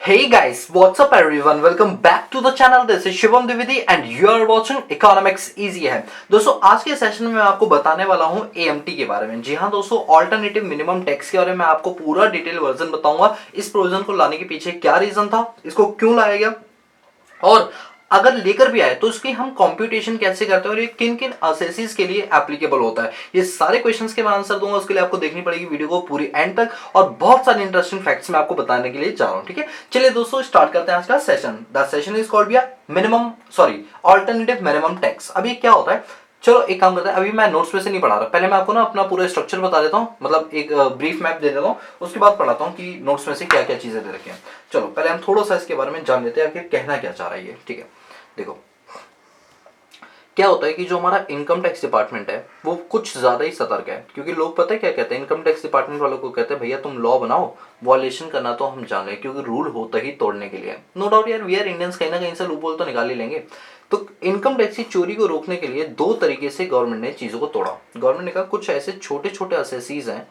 Hey guys, what's up everyone? Welcome back to the channel. This is Shivam Dwivedi and you are watching Economics Easy है। दोस्तों आज के session में मैं आपको बताने वाला हूँ AMT के बारे में। जी हाँ दोस्तों, ऑल्टरनेटिव मिनिमम टैक्स के बारे में मैं आपको पूरा डिटेल वर्जन बताऊंगा। इस प्रोविजन को लाने के पीछे क्या रीजन था, इसको क्यों लाया गया, और अगर लेकर भी आए तो इसकी हम कंप्यूटेशन कैसे करते हैं और ये किन किन असेसिस के लिए एप्लीकेबल होता है। ये सारे क्वेश्चंस के मैं आंसर दूंगा। उसके लिए आपको देखनी पड़ेगी वीडियो को पूरी एंड तक, और बहुत सारे इंटरेस्टिंग फैक्ट्स मैं आपको बताने के लिए जा रहा हूं। ठीक है, चलिए दोस्तों स्टार्ट करते हैं आज का session. The session is called minimum alternative minimum tax. अभी क्या होता है, चलो एक काम करते हैं, अभी मैं नोट्स में से नहीं पढ़ा रहा, पहले मैं आपको ना अपना पूरा स्ट्रक्चर बता देता हूँ, मतलब एक ब्रीफ मैप दे देता हूँ, उसके बाद पढ़ाता हूँ कि नोट्स में से क्या क्या चीजें दे रखी हैं। चलो पहले हम थोड़ा सा इसके बारे में जान लेते हैं आखिर कहना क्या चाह रहा है ये। ठीक है, देखो क्या होता है कि जो हमारा इनकम टैक्स डिपार्टमेंट है वो कुछ ज्यादा ही सतर्क है, क्योंकि लोग पता है क्या कहते हैं, इनकम टैक्स डिपार्टमेंट वालों को कहते हैं भैया तुम लॉ बनाओ, वॉलेशन करना तो हम जान रहे हैं क्योंकि रूल होता ही तोड़ने के लिए। नो डाउट यार, वी आर इंडियंस, कहीं ना कहीं से लूपहोल तो निकाल ही लेंगे। तो इनकम टैक्स की चोरी को रोकने के लिए दो तरीके से गवर्नमेंट ने चीजों को तोड़ा। गवर्नमेंट ने कहा कुछ ऐसे छोटे छोटे असेसीज हैं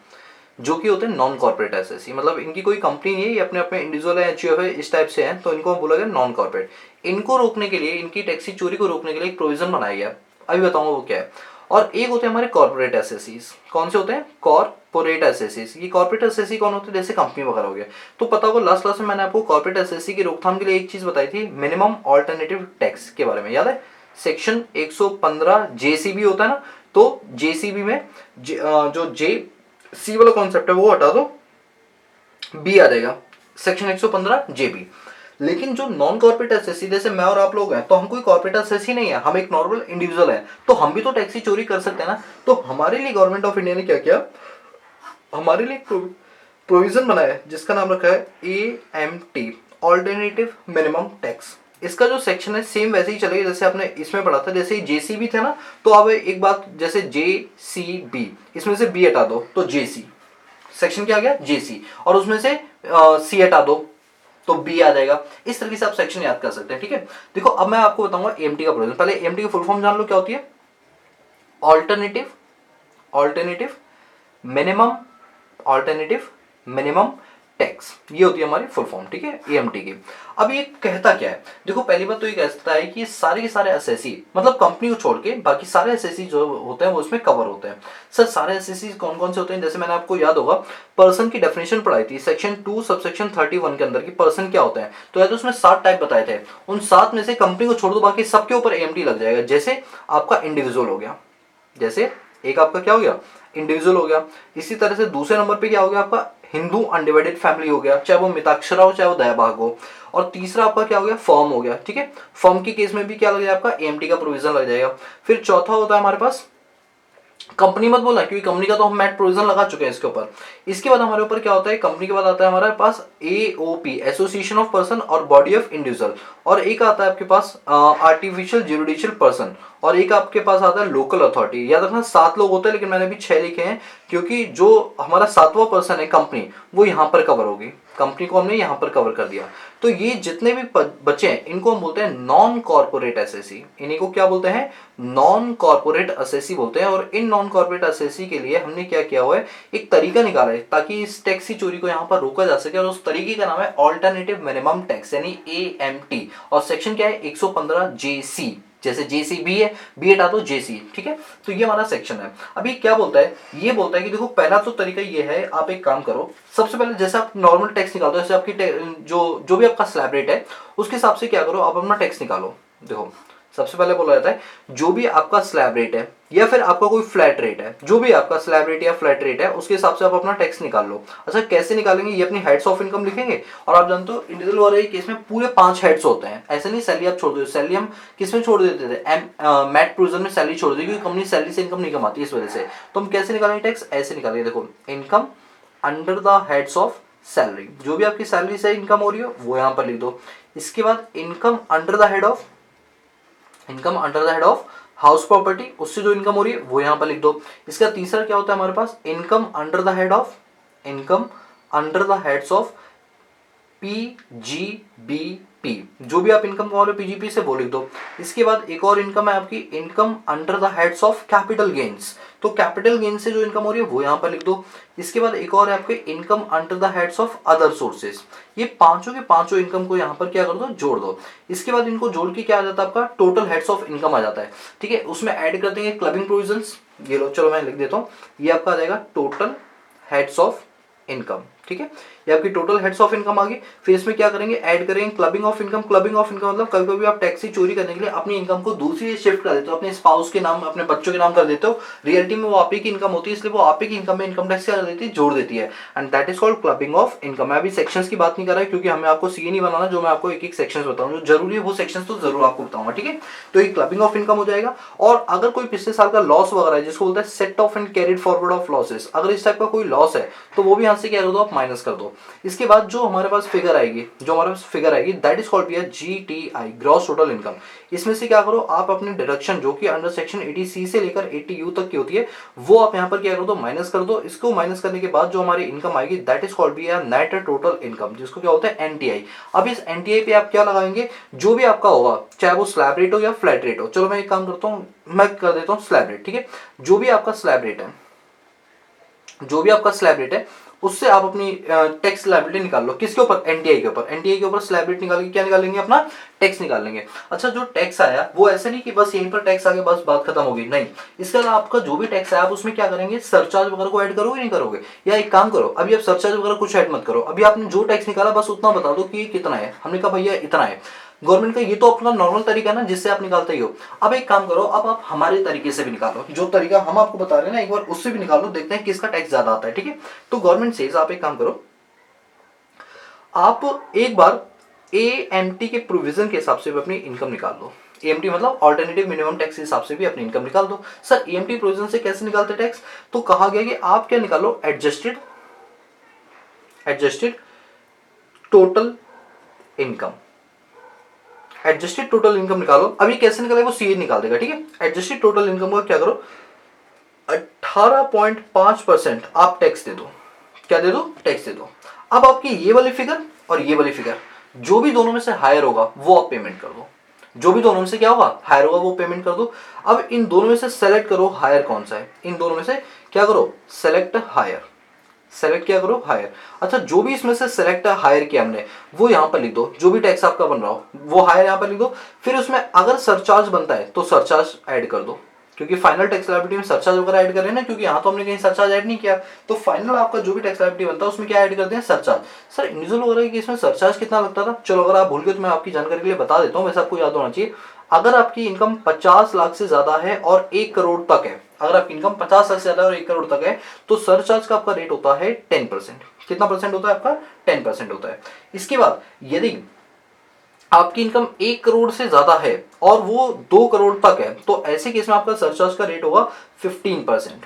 जो कि होते हैं नॉन कॉर्पोरेट एसएससी, मतलब इनकी कोई कंपनी नहीं है, ये अपने अपने इंडिविजुअल है, एचयूएफ है, इस टाइप से हैं, तो इनको बोला गया नॉन कॉर्पोरेट। इनको रोकने के लिए, इनकी टैक्सी चोरी को रोकने के लिए एक प्रोविजन बनाया गया, अभी बताऊंगा वो क्या है। और एक होते हैं हमारे कॉर्पोरेट एसएससीज। कौन से होते हैं? कॉर्पोरेट एसएससीज। ये कॉर्पोरेट एसएससी कौन होते हैं? जैसे कंपनी वगैरह हो गया। तो पता होगा लास्ट क्लास में मैंने आपको कॉर्पोरेट एसएससी की रोकथाम के लिए एक चीज बताई थी, मिनिमम ऑल्टरनेटिव टैक्स के बारे में, याद है? सेक्शन 115 जेसीबी होता है ना, तो जेसीबी में जो जे सी वाला कॉन्सेप्ट है वो हटा दो, बी आ जाएगा, सेक्शन 115 जेबी। लेकिन जो नॉन कॉर्पोरेट एसएससी, जैसे मैं और आप लोग हैं, तो हम कोई कॉर्पोरेट एसएससी नहीं है, हम एक नॉर्मल इंडिविजुअल है, तो हम भी तो टैक्सी चोरी कर सकते हैं ना। तो हमारे लिए गवर्नमेंट ऑफ इंडिया ने क्या किया, हमारे लिए प्रोविजन बनाया है जिसका नाम रखा है AMT, ऑल्टरनेटिव मिनिमम टैक्स। इसका जो सेक्शन है सेम वैसे ही चलेगा जैसे आपने इसमें पढ़ा था। जैसे जेसीबी थे ना, तो अब एक बात, जैसे JCB, इसमें से बी हटा दो तो JC, सेक्शन क्या आ गया? जेसी, और उसमें से सी हटा दो तो बी आ जाएगा। इस तरीके से आप सेक्शन याद कर सकते हैं। ठीक है, देखो अब मैं आपको बताऊंगा एमटी का प्रोविजन। पहले एमटी की फुल फॉर्म जान लो क्या होती है। Alternative alternative minimum alternative minimum tax, ये होती है हमारी फुल फॉर्म। ठीक है, एएमटी की। अब ये कहता क्या है, देखो पहली बात तो ये कहता है कि सारे के सारे एसएससी, मतलब कंपनी को छोड़ के बाकी सारे एसएससी जो होते हैं वो इसमें कवर होते हैं। सर सारे एसएससी कौन कौन से होते हैं? जैसे मैंने आपको याद होगा पर्सन की डेफिनेशन पढ़ाई थी सेक्शन 2 सबसेक्शन 31 के अंदर की पर्सन क्या होता है, तो याद उसमें 7 टाइप बताए थे। उन 7 में से कंपनी को छोड़ दो, बाकी सबके ऊपर एएमटी लग जाएगा। जैसे आपका इंडिविजुअल हो गया, जैसे एक आपका क्या हो गया, इंडिविजुअल हो गया। इसी तरह से दूसरे नंबर पे क्या हो गया आपका, हिंदू अनडिवाइडेड फैमिली हो गया, चाहे वो मिताक्षरा हो चाहे वो दयाभाग हो। और तीसरा आपका क्या हो गया, फर्म हो गया। ठीक है, फर्म के केस में भी क्या लग जाएगा आपका, एएमटी का प्रोविजन लग जाएगा। फिर चौथा होता है हमारे पास कंपनी, मत बोलना क्योंकि कंपनी का तो हम मैट प्रोविजन लगा चुके हैं इसके ऊपर। इसके बाद हमारे ऊपर क्या होता है, कंपनी के बाद आता है हमारे पास AOP, एसोसिएशन ऑफ पर्सन और बॉडी ऑफ इंडिविजुअल, और एक आता है आपके पास आर्टिफिशियल जुडिशियल पर्सन, और एक आपके पास आता है लोकल अथॉरिटी। याद रखना 7 लोग होते हैं, लेकिन मैंने अभी 6 लिखे हैं क्योंकि जो हमारा 7वां पर्सन है कंपनी, वो यहाँ पर कवर होगी। कंपनी को हमने यहाँ पर कवर कर दिया। तो ये जितने भी बच्चे हैं इनको हम बोलते हैं नॉन कॉर्पोरेट एसएससी। इन्हीं को क्या बोलते हैं, नॉन कॉर्पोरेट एसएससी बोलते हैं। और इन नॉन कॉर्पोरेट एसएससी के लिए हमने क्या किया हुआ है, एक तरीका निकाला है ताकि इस टैक्स की चोरी को यहाँ पर रोका जा सके, और उस तरीके का नाम है ऑल्टरनेटिव मिनिमम टैक्स यानी AMT। और सेक्शन क्या है, 115 JC, जैसे JCB है, बी हटा दो JC। ठीक है, तो ये हमारा सेक्शन है। अभी क्या बोलता है, ये बोलता है कि देखो पहला तो तरीका ये है, आप एक काम करो, सबसे पहले जैसे आप नॉर्मल टैक्स निकालते हो, जैसे आपकी जो जो भी आपका स्लैब रेट है उसके हिसाब से क्या करो, आप अपना टैक्स निकालो। देखो सबसे पहले बोला जाता है जो भी आपका स्लैब रेट है या फिर आपका कोई फ्लैट रेट है, जो भी आपका स्लैब रेट या फ्लैट रेट है उसके हिसाब से आप अपना टैक्स निकाल लो। अच्छा कैसे निकालेंगे, ये अपनी हेड्स ऑफ इनकम लिखेंगे। और आप जानते हो इंडिविजुअल वाले केस में पूरे 5 हेड्स होते हैं, ऐसे नहीं सैलरी आप छोड़ दो। सैलरी हम किस में छोड़ देते थे, मैट प्रोविजन में सैलरी छोड़ दी, क्योंकि कंपनी सैलरी से इनकम नहीं कमाती इस वजह से। तो हम कैसे निकालेंगे टैक्स, ऐसे निकालेंगे। देखो income under the heads of salary, जो भी आपकी सैलरी से इनकम हो रही हो वो यहाँ पर लिख दो। इसके बाद income under the head of, income under the head of house property, उससे जो इनकम हो रही है वो यहां पर लिख दो। इसका तीसरा क्या होता है हमारे पास, income under the head of, income under the heads of PGBP, P, जो भी आप इनकम कमा रहे हो पीजीपी से वो लिख दो। इसके बाद एक और इनकम है आपकी income under the heads of capital gains, तो कैपिटल गेन से जो इनकम हो रही है वो यहाँ पर लिख दो। इसके बाद एक और है आपके income under the heads of other sources, ये पांचों के पांचों इनकम को यहाँ पर क्या कर दो, जोड़ दो। इसके बाद इनको जोड़ के क्या आ जाता है आपका टोटल हेड्स ऑफ इनकम आ जाता है, ठीक है। उसमें ऐड कर देंगे क्लबिंग प्रोविजंस, ये लो चलो मैं लिख देता हूँ, ये आपका आ जाएगा टोटल हेड्स ऑफ इनकम, ठीक है। ये आपकी टोटल हेड्स ऑफ इनकम आ गई। फिर इसमें क्या करेंगे, ऐड करेंगे clubbing of income. Clubbing of income मतलब कभी कभी आप टैक्स चोरी करने के लिए अपनी इनकम को दूसरी शिफ्ट कर देते हो, अपने स्पाउस के नाम, अपने बच्चों के नाम कर देते हो। रियलिटी में वो आप ही की इनकम होती है, इसलिए वो आप ही की इनकम में इनकम टैक्स क्या कर देती है, जोड़ देती है, and that is called clubbing of income. मैं अभी सेक्शंस की बात नहीं कर रहा क्योंकि हमें आपको सीए नहीं बनाना, जो मैं आपको एक एक सेक्शन बताऊँ, जो जरूरी है वो सेक्शन तो जरूर आपको बताऊंगा, ठीक है। तो ये क्लबिंग ऑफ इनकम हो जाएगा। और अगर कोई पिछले साल का लॉस वगैरह है, जिसको बोलते हैं set of and carried forward of losses, अगर इस टाइप का कोई लॉस है तो वो भी यहाँ से क्या कर दो, आप माइनस कर दो। इसके बाद जो हमारे पास फिगर आएगी, that is called GTI, gross total income. इसमें से क्या करो, आप अपने डिडक्शन जो कि अंडर सेक्शन 80C से लेकर 80U तक की होती है, वो आप यहाँ पर क्या कर दो, माइनस कर दो। इसको माइनस करने के बाद जो हमारी इनकम आएगी that is called net total income, जिसको क्या होता है, एनटीआई। अब इस एनटीआई पे आप क्या लगाएंगे, जो भी आपका होगा, चाहे वो स्लैब रेट हो या फ्लैट रेट हो। चलो मैं एक काम करता हूँ, मैं कर देता हूँ स्लैब रेट, ठीक है। जो भी आपका स्लैब रेट है, उससे आप अपनी टैक्स लायबिलिटी निकाल लो। किसके ऊपर, एनटीआई के ऊपर। एनटीआई के ऊपर स्लैब रेट निकाल के क्या निकालेंगे, अपना टैक्स निकाल लेंगे। अच्छा, जो टैक्स आया वो ऐसे नहीं कि बस यहीं पर टैक्स आ गया बस बात खत्म होगी, नहीं। इसके अलावा आपका जो भी टैक्स आया आप उसमें क्या करेंगे, सरचार्ज वगैरह को ऐड करोगे, नहीं करोगे। या एक काम करो, अभी आप सरचार्ज वगैरह कुछ ऐड मत करो, अभी आपने जो टैक्स निकाला बस उतना बता दो कि ये कितना है। हमने कहा भैया इतना है। गवर्नमेंट का ये तो अपना नॉर्मल तरीका ना, जिससे आप निकालते ही हो। अब एक काम करो, अब आप हमारे तरीके से भी निकालो, जो तरीका हम आपको बता रहे हैं ना, एक बार उससे भी निकालो, देखते हैं किसका टैक्स ज्यादा आता है, ठीक है। तो गवर्नमेंट से आप एक काम करो, आप एक बार एएमटी के प्रोविजन के हिसाब से भी अपनी इनकम निकाल लो। एएमटी मतलब ऑल्टरनेटिव मिनिमम टैक्स के हिसाब से भी अपनी इनकम निकाल दो। सर एएमटी प्रोविजन से कैसे निकालते टैक्स, तो कहा गया कि आप क्या निकालो, adjusted total income. Adjusted total income निकालो। अभी कैसे निकालेगा, वो सीए निकाल देगा, ठीक है। एडजस्टेड टोटल इनकम का क्या करो, 18.5% आप टैक्स दे दो। क्या दे दो, टैक्स दे दो। अब आपकी ये वाली फिगर और ये वाली फिगर, जो भी दोनों में से हायर होगा वो आप पेमेंट कर दो। जो भी दोनों में से क्या होगा, हायर होगा, वो पेमेंट कर दो। अब इन दोनों में से सेलेक्ट करो हायर कौन सा है, इन दोनों में से क्या करो, सेलेक्ट हायर, सेलेक्ट क्या करो, हायर। अच्छा, जो भी इसमें से सेलेक्ट हायर किया हमने वो यहाँ पर लिख दो, जो भी टैक्स आपका बन रहा हो वो हायर यहाँ पर लिख दो। फिर उसमें अगर सरचार्ज बनता है तो सरचार्ज ऐड कर दो, क्योंकि फाइनल टैक्स लायबिलिटी में सरचार्ज वगैरह ऐड कर रहे हैं ना, क्योंकि यहाँ तो हमने कहीं सरचार्ज ऐड नहीं किया। तो फाइनल आपका जो भी टैक्स लायबिलिटी बनता है उसमें क्या ऐड करते हैं, सरचार्ज। सर इंडिविजुअल हो रहा है कि इसमें सरचार्ज कितना लगता था, चलो अगर आप भूल गए तो मैं आपकी जानकारी के लिए बता देता हूँ, वैसे आपको याद होना चाहिए। अगर आपकी इनकम 50 लाख से ज्यादा है और 1 करोड़ तक है, अगर आपकी इनकम 50 लाख से ज्यादा और 1 करोड़ तक है, तो सरचार्ज का आपका रेट होता है 10%। कितना परसेंट होता है आपका, 10% होता है। इसके बाद यदि आपकी इनकम 1 करोड़ से ज्यादा है और वो 2 करोड़ तक है, तो ऐसे केस में आपका सरचार्ज का रेट होगा 15%।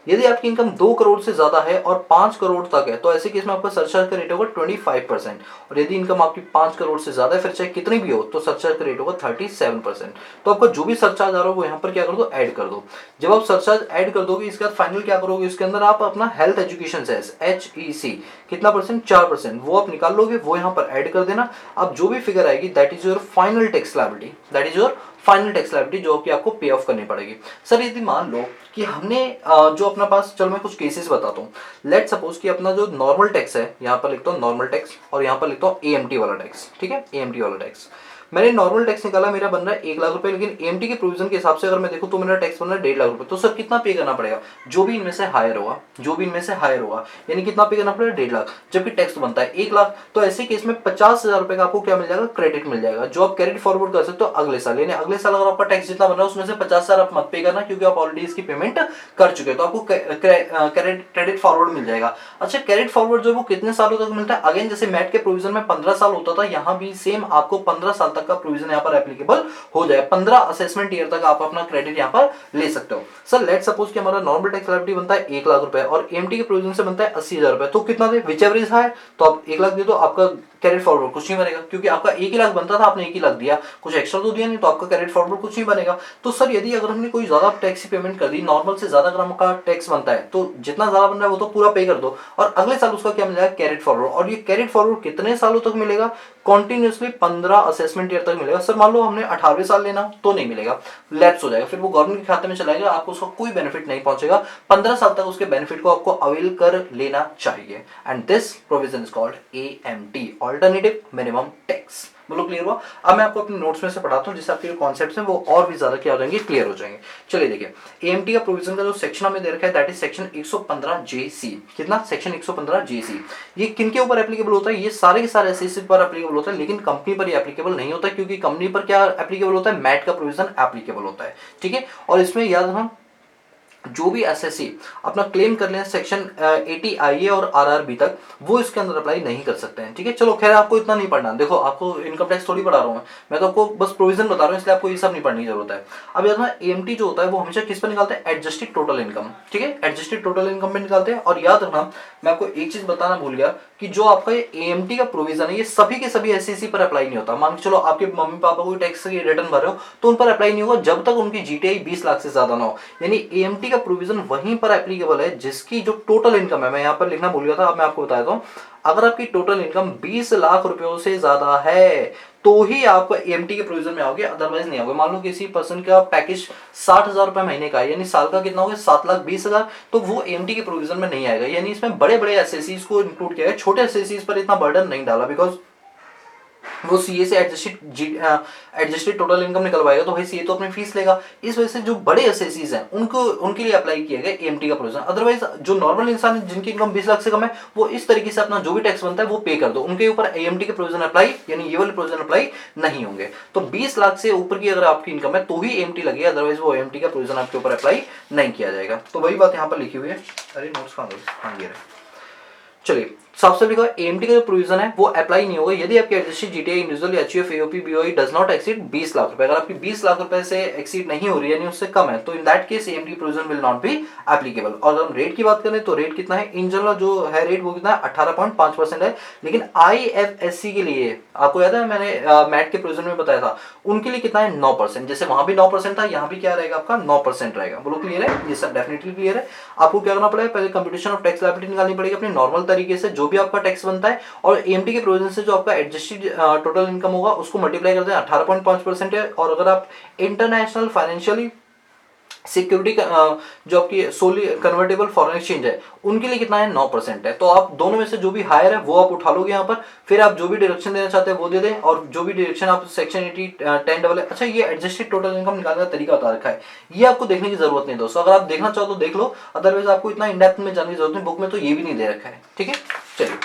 यदि आपकी इनकम 2 करोड़ से ज्यादा है और 5 करोड़ तक है, तो ऐसे केस में आपका सरचार्ज का रेट होगा 25%। और यदि इनकम आपकी 5 करोड़ से ज्यादा है, फिर चाहे कितनी भी हो, तो सरचार्ज का रेट होगा 37%। तो आपका जो भी सरचार्ज आ रहा है वो यहाँ पर क्या कर दो, ऐड कर दो। जब आप सरचार्ज ऐड कर दोगे, इसके बाद फाइनल क्या करोगे, इसके अंदर आप अपना हेल्थ एजुकेशन सेस HEC कितना परसेंट, 4%, वो आप निकाल लोगे, वो यहाँ पर ऐड कर देना। अब जो भी फिगर आएगी that is your final tax liability, that is your final tax liability, जो कि आपको पे ऑफ करनी पड़ेगी। सर यदि मान लो कि हमने जो अपना पास, चलो मैं कुछ केसेस बताता हूँ। लेट सपोज कि अपना जो नॉर्मल टैक्स है, यहाँ पर लिखता हूँ नॉर्मल टैक्स और यहाँ पर लिखता हूँ एएमटी वाला टैक्स, ठीक है। एएमटी वाला टैक्स मैंने नॉर्मल टैक्स निकाला, मेरा बन रहा है 1 लाख रुपए, लेकिन एएमटी के प्रोविजन के हिसाब से अगर मैं देखूं तो मेरा टैक्स बन रहा है 1.5 लाख रुपए। तो सर कितना पे करना पड़ेगा, जो भी इनमें से हायर होगा, जो भी इनमें से हायर होगा, यानी कितना पे करना पड़ेगा, 1.5 लाख, जबकि टैक्स तो बनता है 1 लाख। तो ऐसे केस में 50,000 रुपए का आपको क्या मिल जाएगा, क्रेडिट मिल जाएगा, जो आप कैरेट फॉरवर्ड कर सकते हो अगले साल। यानी अगले साल अगर आपका टैक्स जितना बन रहा है उसमें से 50,000 आप मत पे करना, क्योंकि आप ऑलरेडी इसकी पेमेंट कर चुके हो, तो आपको क्रेडिट फॉरवर्ड मिल जाएगा। अच्छा, क्रेडिट फॉरवर्ड जो वो कितने सालों तक मिलता है, अगेन जैसे मैट के प्रोविजन में 15 साल होता था, यहाँ भी सेम आपको 15 साल तक का प्रोविजन यहाँ पर एप्लीकेबल हो जाए। 15 असेसमेंट ईयर तक आप अपना क्रेडिट यहाँ पर ले सकते हो। सर लेट सपोज कि हमारा नॉर्मल टैक्स लायबिलिटी बनता है 1 लाख रुपए और एएमटी के प्रोविजन से बनता है 80,000 रुपए, तो कितना दे, विच एवर इज हायर, तो आप 1 लाख दे दो, आपका कैरेट फॉरवर्ड कुछ नहीं बनेगा, क्योंकि आपका 1 ही लाख बनता था, आपने 1 ही लाख दिया, कुछ एक्स्ट्रा तो दिया नहीं, तो आपका कैरेट फॉरवर्ड कुछ नहीं बनेगा। तो सर यदि अगर हमने कोई ज्यादा टैक्स की पेमेंट कर दी, नॉर्मल से ज्यादा अगर का टैक्स बनता है, तो जितना ज्यादा बन रहा है वो तो पूरा पे कर दो, और अगले साल उसका क्या मिलेगा, कैरेट फॉरवर्ड। और ये कैरेट फॉरवर्ड कितने सालों तक मिलेगा, कॉन्टिन्यूसली 15 असेसमेंट ईयर तक मिलेगा। सर मान लो हमने 18वें साल लेना तो नहीं मिलेगा, लैप्स हो जाएगा, फिर वो गवर्नमेंट के खाते में चला जाएगा, आपको उसका कोई बेनिफिट नहीं पहुंचेगा। 15 साल तक उसके बेनिफिट को आपको अवेल कर लेना चाहिए। And this provision is called AMT, alternative minimum tax. बोलो क्लियर हुआ? अब मैं आपको अपने नोट्स में से पढ़ाता हूँ, जिससे आपके जो कॉन्सेप्ट्स हैं वो और भी ज्यादा क्या हो जाएंगे, क्लियर हो जाएंगे। चलिए देखिए, AMT का प्रोविजन का जो सेक्शन हमें दे रखा है दैट इज सेक्शन 115JC। कितना? Section 115JC। ये किन के ऊपर एप्लीकेबल होता है? ये सारे के सारे एसएससी पर एप्लीकेबल होता है, लेकिन कंपनी पर ये एप्लीकेबल नहीं होता, क्योंकि कंपनी पर क्या एप्लीकेबल होता है, मैट का प्रोविजन एप्लीकेबल होता है। ठीक है, और इसमें याद रखना, जो भी एसएससी अपना क्लेम कर लें सेक्शन 80 IA और RRB तक, वो इसके अंदर अप्लाई नहीं कर सकते हैं। ठीक है, चलो खैर आपको इतना नहीं पढ़ना, देखो आपको इनकम टैक्स थोड़ी पढ़ा रहा हूँ मैं तो आपको बस प्रोविजन बता रहा हूँ, इसलिए आपको ये सब नहीं पढ़ने की जरूरत है। अब यार AMT जो होता है वो हमेशा किस पर निकालते हैं, एडजस्टेड टोटल इनकम। ठीक है, एडजस्टेड टोटल इनकम पे निकालते हैं। और याद रखना, मैं आपको एक चीज बताना भूल गया कि जो आपका ये AMT का प्रोविजन है ये सभी के सभी एसएससी पर अप्लाई नहीं होता। मान के चलो आपके मम्मी पापा कोई टैक्स की रिटर्न भर रहे हो तो उन पर अप्लाई नहीं होगा जब तक उनकी GTI 20 लाख से ज्यादा ना हो। यानी AMT का प्रोविजन वहीं पर एप्लीकेबल है जिसकी जो टोटल इनकम है, मैं यहाँ पर लिखना भूल गया था, अब मैं आपको बताता हूँ, अगर आपकी टोटल इनकम 20 लाख रुपयों से ज्यादा है तो ही आप AMT के प्रोविजन में आओगे, अदरवाइज नहीं आओगे। मान लो किसी पर्सन का पैकेज 60,000 रुपए महीने का है, यानी साल का कितना होगा, 7,20,000, तो वो AMT के प्रोविजन में नहीं आएगा। यानी इसमें बड़े बड़े एसएससीज को इंक्लूड किया है, छोटे एसएससीज पर इतना बर्डन नहीं डाला, बिकॉज वो सीए से एडजस्टेड टोटल इनकम निकलवाएगा, तो भाई सीए तो अपनी फीस लेगा। इस वजह से जो बड़े एसएससीज हैं उनको उनके लिए अप्लाई किया गया AMT का प्रोविजन। अदरवाइज जो नॉर्मल इंसान है जिनकी इनकम 20 लाख से कम है, वो इस तरीके से अपना जो भी टैक्स बनता है वो पे कर दो, उनके ऊपर AMT के प्रोविजन अप्लाई, यानी ये वाले प्रोविजन अप्लाई नहीं होंगे। तो 20 लाख से ऊपर की अगर आपकी इनकम है तो ही AMT लगेगा, अदरवाइज वो AMT का प्रोविजन आपके ऊपर अप्लाई नहीं किया जाएगा। तो वही बात यहाँ पर लिखी हुई है। अरे नोट्स कहाँ गए? हाँ ये रहे। चलिए, सबसे लिखा AMT का जो प्रोविजन है वो अप्लाई नहीं होगा यदि आपकी adjusted GTI individual HUF AOP BOI does not exceed 20 lakh रुपए। अगर आपकी 20 लाख रुपए से एक्सीड नहीं हो रही है, यानी उससे कम है, तो in that case AMT provision will not be applicable. और अगर हम रेट की बात करें तो रेट कितना है, इन जनरल जो है रेट वो कितना है, 18.5% है। लेकिन IFSC के लिए आपको याद है मैंने मैट के प्रोविजन में बताया था, उनके लिए कितना है, 9%। जैसे वहां भी 9% था, यहाँ भी क्या रहेगा आपका 9% रहेगा। बोलो क्लियर है? ये सब डेफिनेटली क्लियर है। आपको क्या करना पड़ेगा, पहले कंप्यूटेशन ऑफ टैक्स लायबिलिटी निकालनी पड़ेगी अपने नॉर्मल तरीके से, जो भी आपका टैक्स बनता है, और AMT के प्रोविजन से जो आपका एडजस्टेड टोटल इनकम होगा उसको मल्टीप्लाई करते हैं, 18.5% है। और अगर आप इंटरनेशनल फाइनेंशियली सिक्योरिटी जो आपकी सोली कन्वर्टेबल फॉरेन एक्सचेंज है उनके लिए कितना है, 9% है। तो आप दोनों में से जो भी हायर है वो आप उठा लोगे यहाँ पर, फिर आप जो भी डायरेक्शन देना चाहते हैं वो दे दें, और जो भी डायरेक्शन आप सेक्शन 80 10 डबल। अच्छा, ये एडजस्टेड टोटल इनकम निकालने का तरीका बता रखा है, ये आपको देखने की जरूरत नहीं दोस्तों। अगर आप देखना चाहो तो देख लो, अदरवाइज आपको इतना इन डेप्थ में जाने की जरूरत नहीं, बुक में तो ये भी नहीं दे रखा है। ठीक है, चलिए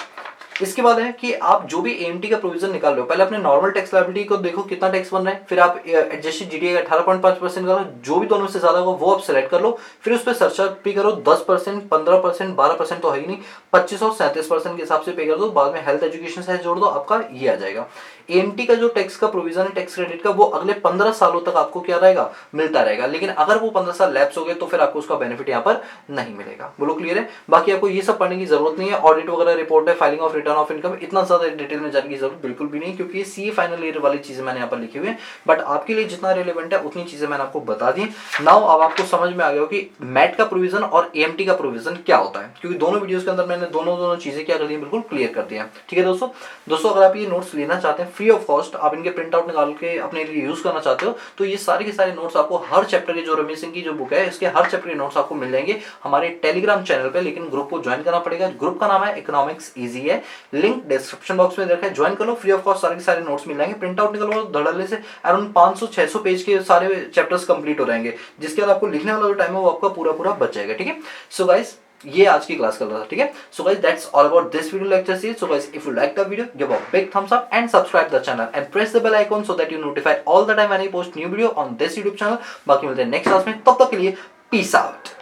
इसके बाद है कि आप जो भी AMT का प्रोविजन निकाल रहे हो, पहले अपने नॉर्मल टैक्स लायबिलिटी को देखो कितना टैक्स बन रहा है, फिर आप एडजस्टेड GTI का 18.5% का जो भी दोनों से ज्यादा होगा वो आप सेलेक्ट कर लो, फिर उस पर सरचार्ज पे करो 10%, 15%, 12% तो है ही नहीं, 25 और 37% के हिसाब से पे कर दो, बाद में हेल्थ एजुकेशन से जोड़ दो, आपका ये आ जाएगा। AMT का जो टैक्स का प्रोविजन है टैक्स क्रेडिट का, वो अगले 15 सालों तक आपको क्या रहेगा, मिलता रहेगा। लेकिन अगर वो 15 साल लैप्स हो गए तो फिर आपको उसका बेनिफिट यहाँ पर नहीं मिलेगा। बोलो क्लियर है? बाकी आपको ये सब पढ़ने की जरूरत नहीं है, ऑडिट वगैरह रिपोर्ट है, filing of return of income, इतना ज्यादा डिटेल में जाने की जरूरत बिल्कुल भी नहीं, क्योंकि ये CA फाइनल ईयर वाली चीजें मैंने यहाँ पर लिखी हुई है। बट आपके लिए जितना रिलेवेंट है उतनी चीजें मैंने आपको बता दी। नाउ अब आपको समझ में आ गया हो कि मैट का प्रोविजन और AMT का प्रोविजन क्या होता है, क्योंकि दोनों वीडियोस के अंदर मैंने दोनों चीजें क्या कर दी, बिल्कुल क्लियर कर दिया। ठीक है दोस्तों अगर आप ये नोट्स लेना चाहते हैं फ्री ऑफ कॉस्ट, आप इनके प्रिंट आउट निकाल के अपने लिए यूज करना चाहते हो, तो ये सारे के सारे नोट्स आपको हर चैप्टर के, जो रमेश सिंह की जो बुक है इसके हर चैप्टर के नोट्स आपको मिल जाएंगे हमारे टेलीग्राम चैनल पे। लेकिन ग्रुप को ज्वाइन करना पड़ेगा, ग्रुप का नाम है इकोनॉमिक्स इजी है, लिंक डिस्क्रिप्शन बॉक्स में रखा है, ज्वाइन कर लो, फ्री ऑफ कॉस्ट सारे के सारे नोट्स मिल जाएंगे। प्रिंट आउट निकलवाओ धड़ल्ले से, अराउंड 500-600 पेज के सारे चैप्टर्स कंप्लीट हो जाएंगे, जिसके बाद आपको लिखने वाला जो टाइम है वो आपका पूरा बच जाएगा। ठीक है, सो गाइस ये आज की क्लास कर रहा था। ठीक है, so guys that's all about this video lecture series. So guys if you like the video, give a big thumbs up and subscribe the channel and press the bell icon so that you notified all the time when I post new video on this YouTube channel। बाकी मिलते हैं next class में, तब तक के लिए peace out.